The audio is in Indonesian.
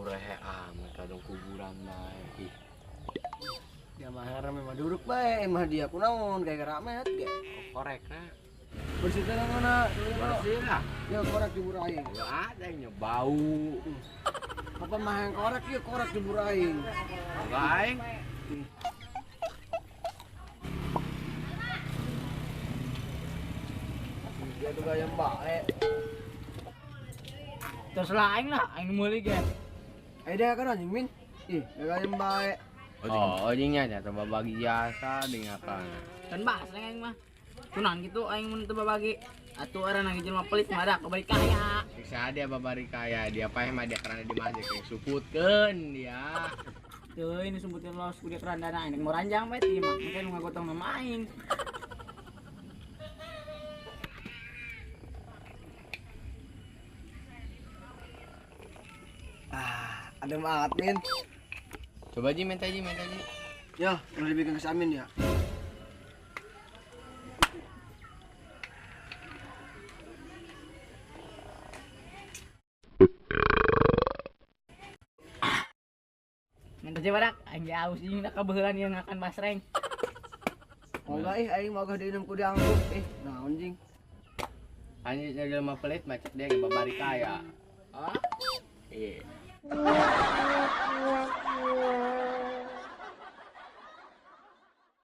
rehe amat kadang kuburan bae. Ya mah rame mah duduk bae mah dia kunaon kayak ramet ge. Korek na. Bersih teh mana? Bersih lah. Ya korek di aing. Ya ada yang bau. Apa mah yang korek ya korek di aing. Aing. Dia tuh gaya bae. Terus lah aing meuli ge. Dia kan anjing min. Ih, gaya bae. Oh, ojingnya nya coba bagi jasa dengakan. Kan bahas aing mah. Kunaon gitu aing mun teu babagi. Atuh orang nang jelema pelit mah da kabari kaya. Siksa dia babari kaya, dia paeh mah dia karena dimajek yang suputkeun dia. Teu ini sumbutin los ku dia kerandana aing mau ranjang bae ti mah. Mungkin nu ngagotong nama aing. Ada banget min. Coba ji minta ji. Ya, udah dibikin ke Amin ya. Minta coba dak aing ge aus jeung da kabeulan yang akan basreng. Moga aing moga diinum ku diangkut. Naon jing. Anjing jelema pelit macet dia ge babari kaya. Ah? Iya.